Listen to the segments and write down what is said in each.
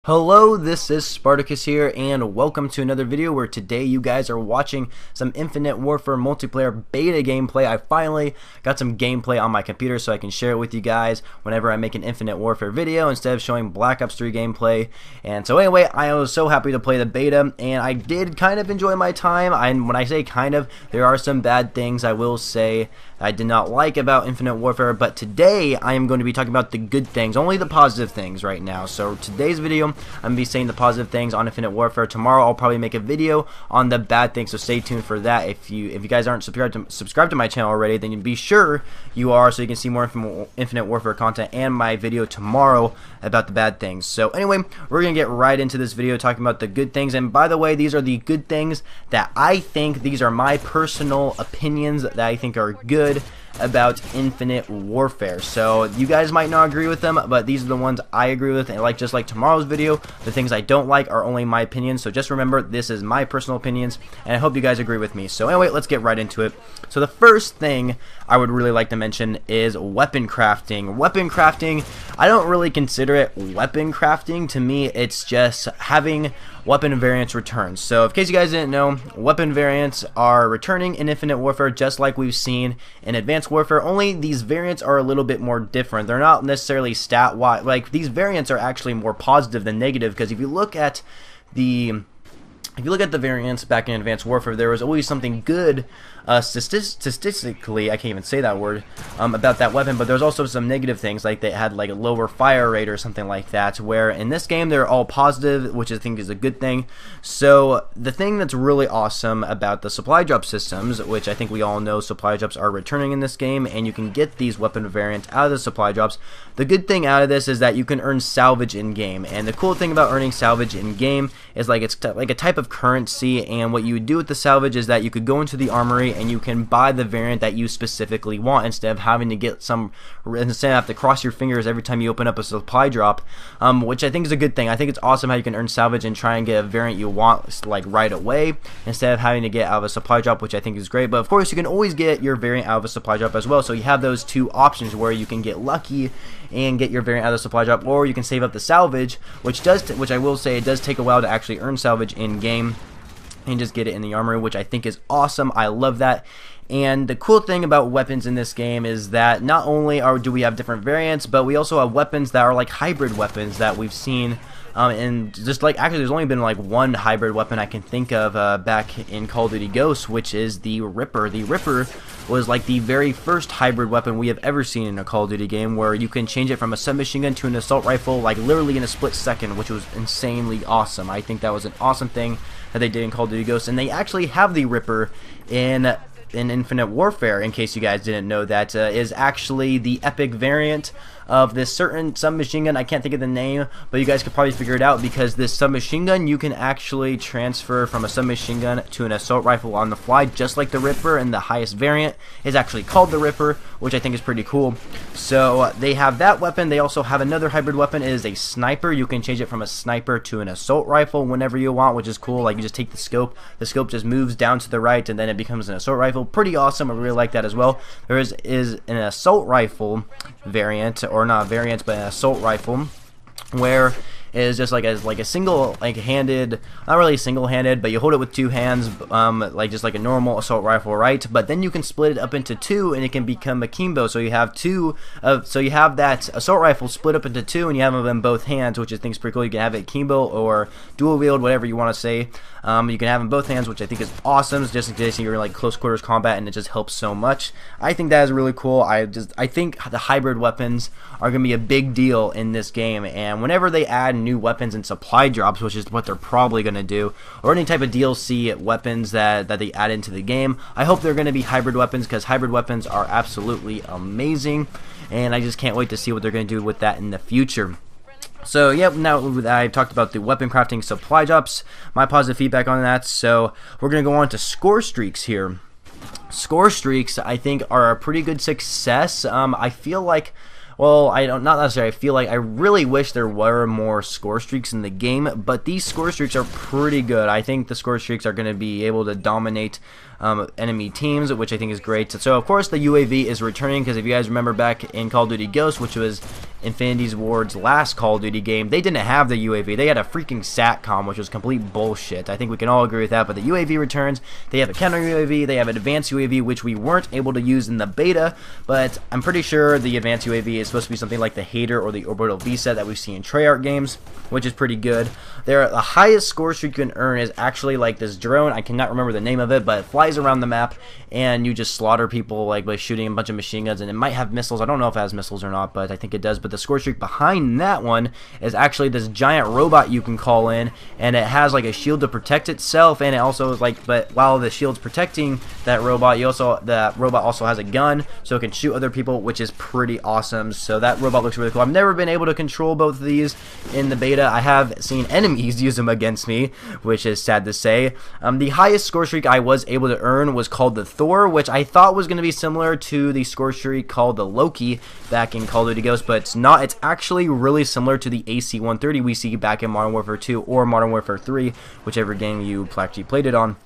Hello, this is Spartacus here, and welcome to another video where today you guys are watching some Infinite Warfare multiplayer beta gameplay. I finally got some gameplay on my computer so I can share it with you guys whenever I make an Infinite Warfare video instead of showing Black Ops 3 gameplay. And so anyway, I was so happy to play the beta, and I did kind of enjoy my time. And when I say kind of, there are some bad things I will say I did not like about Infinite Warfare, but today I am going to be talking about the good things, only the positive things right now. So today's video, I'm going to be saying the positive things on Infinite Warfare. Tomorrow I'll probably make a video on the bad things, so stay tuned for that. If you guys aren't subscribed to my channel already, then be sure you are, so you can see more Infinite Warfare content and my video tomorrow about the bad things. So anyway, we're going to get right into this video talking about the good things. And by the way, these are the good things that I think, these are my personal opinions that I think are good about Infinite Warfare. So you guys might not agree with them, but these are the ones I agree with, and just like tomorrow's video, the things I don't like are only my opinions. So just remember, this is my personal opinions, and I hope you guys agree with me. So anyway, let's get right into it. So the first thing I would really like to mention is weapon crafting. Weapon crafting, I don't really consider it weapon crafting. To me, it's just having weapon variants return. So in case you guys didn't know, weapon variants are returning in Infinite Warfare just like we've seen in Advanced Warfare, only these variants are a little bit more different. They're not necessarily stat-wise, like these variants are actually more positive than negative, because if you look at the variants back in Advanced Warfare, there was always something good statistically, I can't even say that word, about that weapon, but there's also some negative things, like they had like a lower fire rate or something like that, where in this game they're all positive, which I think is a good thing. So the thing that's really awesome about the supply drop systems, which I think we all know supply drops are returning in this game, and you can get these weapon variants out of the supply drops. The good thing out of this is that you can earn salvage in game, and the cool thing about earning salvage in game is like it's like a type of currency, and what you would do with the salvage is that you could go into the armory and you can buy the variant that you specifically want instead of having to get instead of have to cross your fingers every time you open up a supply drop, which I think is a good thing. I think it's awesome how you can earn salvage and try and get a variant you want like right away instead of having to get out of a supply drop, which I think is great. But of course, you can always get your variant out of a supply drop as well, so you have those two options where you can get lucky and get your variant out of the supply drop, or you can save up the salvage, which I will say, it does take a while to actually earn salvage in game and just get it in the armory, which I think is awesome. I love that. And the cool thing about weapons in this game is that not only do we have different variants, but we also have weapons that are like hybrid weapons that we've seen. And just like, actually there's only been like one hybrid weapon I can think of back in Call of Duty Ghosts, which is the Ripper. The Ripper was like the very first hybrid weapon we have ever seen in a Call of Duty game, where you can change it from a submachine gun to an assault rifle like literally in a split second, which was insanely awesome. I think that was an awesome thing that they did in Call of Duty Ghosts, and they actually have the Ripper in Infinite Warfare, in case you guys didn't know. That is actually the epic variant of this certain submachine gun. I can't think of the name, but you guys could probably figure it out, because this submachine gun, you can actually transfer from a submachine gun to an assault rifle on the fly, just like the Ripper, and the highest variant is actually called the Ripper, which I think is pretty cool. So they have that weapon. They also have another hybrid weapon. It is a sniper. You can change it from a sniper to an assault rifle whenever you want, which is cool. Like, you just take the scope just moves down to the right, and then it becomes an assault rifle. Pretty awesome. I really like that as well. There is an assault rifle variant, or not a variant, but an assault rifle, where it is just like a single handed, not really single-handed, but you hold it with two hands, like just like a normal assault rifle, right? But then you can split it up into two, and it can become a kimbo. So you have so you have that assault rifle split up into two, and you have them in both hands, which I think is pretty cool. You can have it kimbo or dual wield, whatever you want to say. You can have in both hands, which I think is awesome, just in case you're in like close quarters combat, and it just helps so much. I think that is really cool. I think the hybrid weapons are going to be a big deal in this game, and whenever they add new weapons and supply drops, which is what they're probably going to do, or any type of DLC weapons that they add into the game, I hope they're going to be hybrid weapons, because hybrid weapons are absolutely amazing, and I just can't wait to see what they're going to do with that in the future. So yeah, now that I've talked about the weapon crafting supply drops, my positive feedback on that, so we're going to go on to Scorestreaks here. Scorestreaks, I think, are a pretty good success. I feel like well, I don't, not necessarily, I feel like I really wish there were more score streaks in the game, but these score streaks are pretty good. I think the score streaks are going to be able to dominate enemy teams, which I think is great. So of course the UAV is returning, because if you guys remember back in Call of Duty Ghosts, which was Infinity Ward's last Call of Duty game, they didn't have the UAV. They had a freaking SATCOM, which was complete bullshit. I think we can all agree with that, but the UAV returns. They have a counter UAV, they have an advanced UAV, which we weren't able to use in the beta, but I'm pretty sure the advanced UAV is supposed to be something like the Hater or the Orbital V set that we see in Treyarch games, which is pretty good. The highest score streak you can earn is actually like this drone. I cannot remember the name of it, but it flies around the map and you just slaughter people like by shooting a bunch of machine guns, and it might have missiles. I don't know if it has missiles or not, but I think it does. But the score streak behind that one is actually this giant robot you can call in, and it has like a shield to protect itself, and it also is like, but while the shield's protecting that robot, that robot also has a gun, so it can shoot other people, which is pretty awesome. So that robot looks really cool. I've never been able to control both of these in the beta. I have seen enemies use them against me, which is sad to say. The highest score streak I was able to earn was called the Thor, which I thought was going to be similar to the score streak called the Loki back in Call of Duty Ghosts, but it's not. It's actually really similar to the AC-130 we see back in Modern Warfare 2 or Modern Warfare 3, whichever game you actually played it on.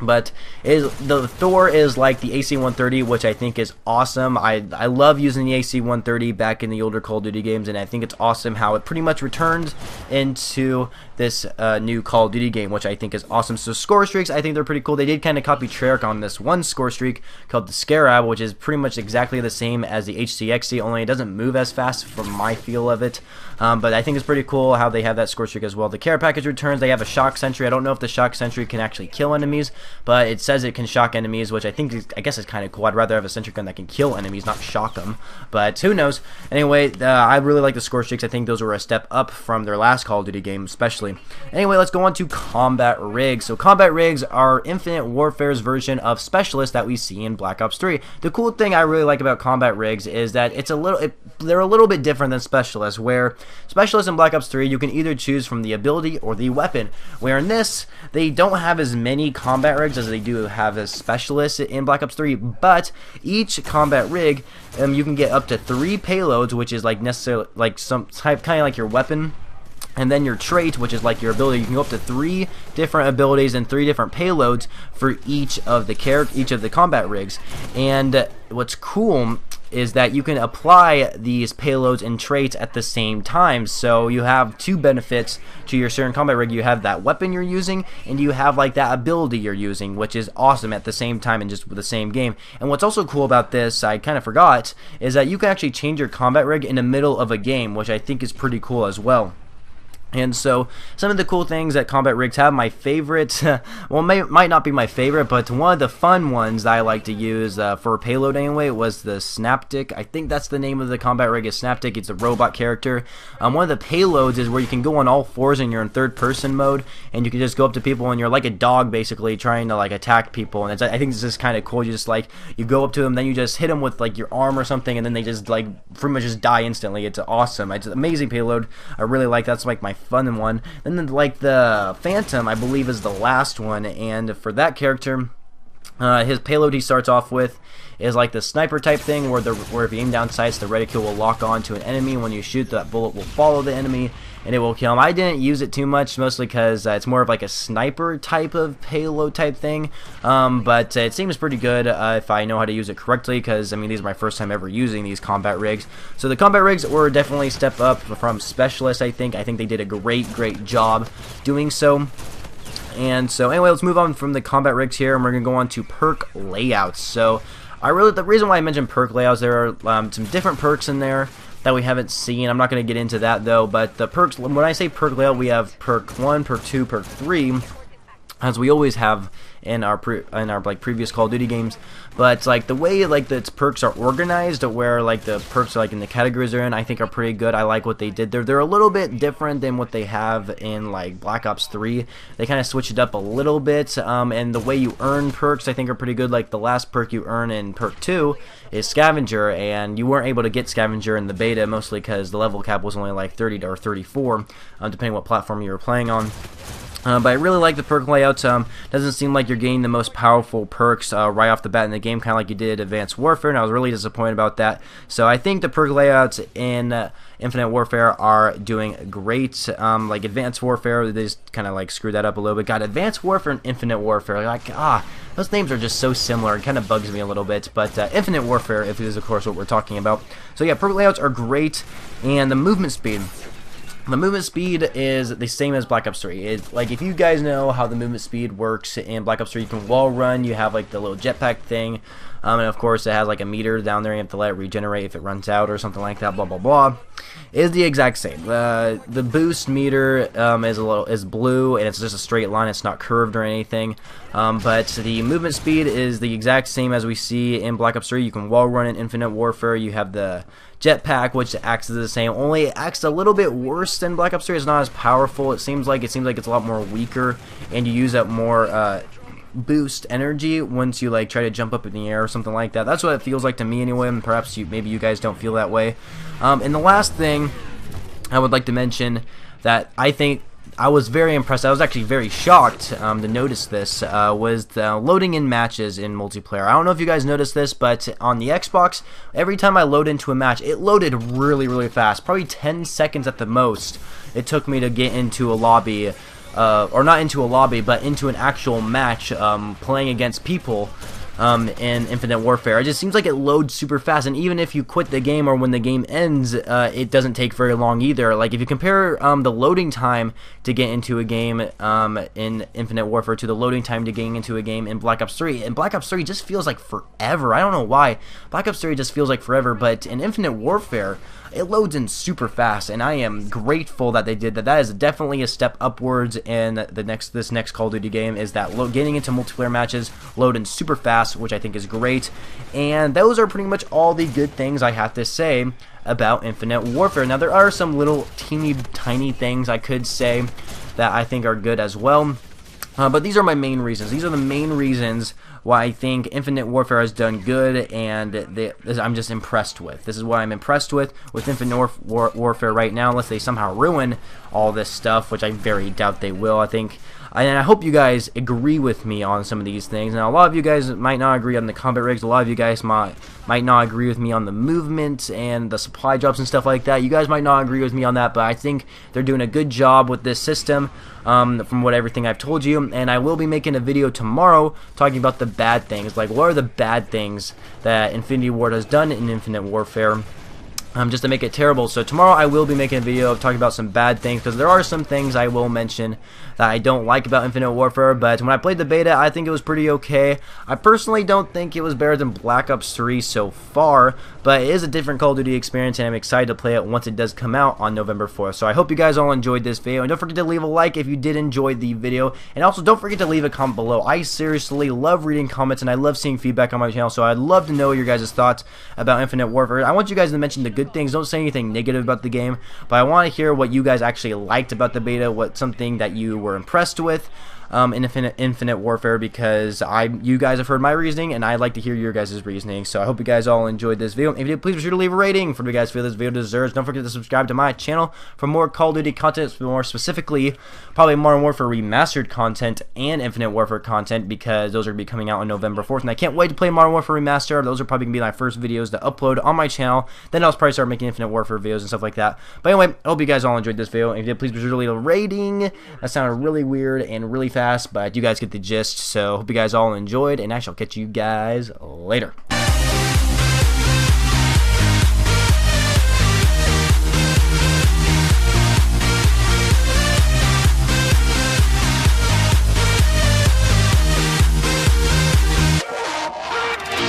But the Thor is like the AC-130, which I think is awesome. I love using the AC-130 back in the older Call of Duty games, and I think it's awesome how it pretty much returned into this new Call of Duty game, which I think is awesome. So score streaks, I think they're pretty cool. They did kind of copy Treyarch on this one score streak called the Scarab, which is pretty much exactly the same as the HCXC, only it doesn't move as fast from my feel of it. But I think it's pretty cool how they have that score streak as well. The care package returns. They have a shock sentry. I don't know if the shock sentry can actually kill enemies, but it says it can shock enemies, which I guess is kind of cool. I'd rather have a sentry gun that can kill enemies, not shock them, but who knows. Anyway, I really like the score streaks. I think those were a step up from their last Call of Duty game especially. Anyway, let's go on to combat rigs. So combat rigs are Infinite Warfare's version of specialists that we see in Black Ops 3. The cool thing I really like about combat rigs is that they're a little bit different than specialists, where specialists in Black Ops 3 you can either choose from the ability or the weapon, where in this they don't have as many combat rigs as they do have as specialists in Black Ops 3, but each combat rig you can get up to 3 payloads, which is like necessarily like some type, kind of like your weapon, and then your trait, which is like your ability. You can go up to 3 different abilities and 3 different payloads for each of the combat rigs. And what's cool is that you can apply these payloads and traits at the same time. So you have 2 benefits to your certain combat rig. You have that weapon you're using, and you have like that ability you're using, which is awesome at the same time and just with the same game. And what's also cool about this, I kind of forgot, is that you can actually change your combat rig in the middle of a game, which I think is pretty cool as well. And so some of the cool things that combat rigs have, my favorite, well, might not be my favorite, but one of the fun ones that I like to use for a payload anyway was the Snaptic. I think that's the name of the combat rig, is Snaptic. It's a robot character. One of the payloads is where you can go on all 4s and you're in third person mode, and you can just go up to people and you're like a dog basically trying to like attack people. And I think this is kind of cool. You just like, you go up to them, then you just hit them with like your arm or something, and then they just like pretty much just die instantly. It's awesome. It's an amazing payload. I really like that's like my fun one. And then like the Phantom, I believe, is the last one, and for that character, his payload he starts off with is like the sniper type thing, where if you aim down sights, the reticule will lock on to an enemy. When you shoot, that bullet will follow the enemy and it will kill him. I didn't use it too much, mostly because it's more of like a sniper type of payload type thing, but it seems pretty good if I know how to use it correctly, because I mean, these are my first time ever using these combat rigs. So the combat rigs were definitely a step up from specialists. I think they did a great job doing so. And so anyway, let's move on from the combat rigs here, and we're gonna go on to perk layouts. So the reason why I mentioned perk layouts, there are some different perks in there that we haven't seen. I'm not going to get into that though, but the perks, when I say perk layout, we have perk 1, perk 2, perk 3, as we always have in our like previous Call of Duty games. But like the way like the perks are organized, where like the perks are like in the categories they're in, I think are pretty good. I like what they did there. They're a little bit different than what they have in like Black Ops 3. They kind of switched it up a little bit, and the way you earn perks I think are pretty good. Like the last perk you earn in perk 2 is Scavenger, and you weren't able to get Scavenger in the beta, mostly because the level cap was only like 30 or 34, depending what platform you were playing on. But I really like the perk layouts. Doesn't seem like you're getting the most powerful perks right off the bat in the game, kind of like you did Advanced Warfare, and I was really disappointed about that. So I think the perk layouts in Infinite Warfare are doing great. Like Advanced Warfare, they just kind of like screwed that up a little bit. Got Advanced Warfare and Infinite Warfare. Like, those names are just so similar. It kind of bugs me a little bit. But Infinite Warfare, if it is of course what we're talking about. So yeah, perk layouts are great, and the movement speed. The movement speed is the same as Black Ops 3. Like, if you guys know how the movement speed works in Black Ops 3, you can wall run, you have like the little jetpack thing, and of course it has like a meter down there, you have to let it regenerate if it runs out or something like that, blah blah blah. Is the exact same. The boost meter is blue, and it's just a straight line, it's not curved or anything. But the movement speed is the exact same as we see in Black Ops 3. You can wall run in Infinite Warfare. You have the jetpack, which acts as the same, only it acts a little bit worse than Black Ops 3. It's not as powerful. It seems like it's a lot more weaker, and you use up more boost energy once you like try to jump up in the air or something like that. That's what it feels like to me anyway, and perhaps maybe you guys don't feel that way. And the last thing I would like to mention that I think I was very impressed, I was actually very shocked to notice this, was the loading in matches in multiplayer. I don't know if you guys noticed this, but on the Xbox, every time I load into a match, it loaded really fast, probably 10 seconds at the most. It took me to get into a lobby, or not into a lobby, but into an actual match, playing against people in Infinite Warfare. It just seems like it loads super fast, and even if you quit the game or when the game ends, it doesn't take very long either. Like, if you compare the loading time to get into a game in Infinite Warfare to the loading time to getting into a game in Black Ops 3, and Black Ops 3 just feels like forever. I don't know why. Black Ops 3 just feels like forever, but in Infinite Warfare, it loads in super fast, and I am grateful that they did that. That is definitely a step upwards in this next Call of Duty game, is that getting into multiplayer matches, loading super fast, which I think is great. And those are pretty much all the good things I have to say about Infinite Warfare. Now, there are some little teeny tiny things I could say that I think are good as well. But these are my main reasons. These are the main reasons why I think Infinite Warfare has done good, and I'm just impressed with. This is what I'm impressed with Infinite Warfare right now, unless they somehow ruin all this stuff, which I very doubt they will. And I hope you guys agree with me on some of these things. Now, a lot of you guys might not agree on the combat rigs. A lot of you guys might not agree with me on the movement and the supply drops and stuff like that. You guys might not agree with me on that, but I think they're doing a good job with this system, from everything I've told you. And I will be making a video tomorrow talking about the bad things. Like, what are the bad things that Infinity Ward has done in Infinite Warfare, just to make it terrible. So tomorrow I will be making a video of talking about some bad things, because there are some things I will mention that I don't like about Infinite Warfare. But when I played the beta, I think it was pretty okay. I personally don't think it was better than Black Ops 3 so far, but it is a different Call of Duty experience, and I'm excited to play it once it does come out on November 4th. So I hope you guys all enjoyed this video, and don't forget to leave a like if you did enjoy the video, and also don't forget to leave a comment below. I seriously love reading comments, and I love seeing feedback on my channel, so I'd love to know your guys' thoughts about Infinite Warfare. I want you guys to mention the good things. Don't say anything negative about the game, but I want to hear what you guys actually liked about the beta, what something that you were impressed with in Infinite Warfare, because you guys have heard my reasoning, and I'd like to hear your guys' reasoning. So I hope you guys all enjoyed this video. If you did, please be sure to leave a rating for what you guys feel this video deserves. Don't forget to subscribe to my channel for more Call of Duty content, more specifically probably Modern Warfare Remastered content and Infinite Warfare content, because those are going to be coming out on November 4th, and I can't wait to play Modern Warfare Remastered. Those are probably going to be my first videos to upload on my channel. Then I'll probably start making Infinite Warfare videos and stuff like that. But anyway, I hope you guys all enjoyed this video. If you did, please be sure to leave a rating. That sounded really weird and really fast, but you guys get the gist. So hope you guys all enjoyed, and I shall catch you guys later.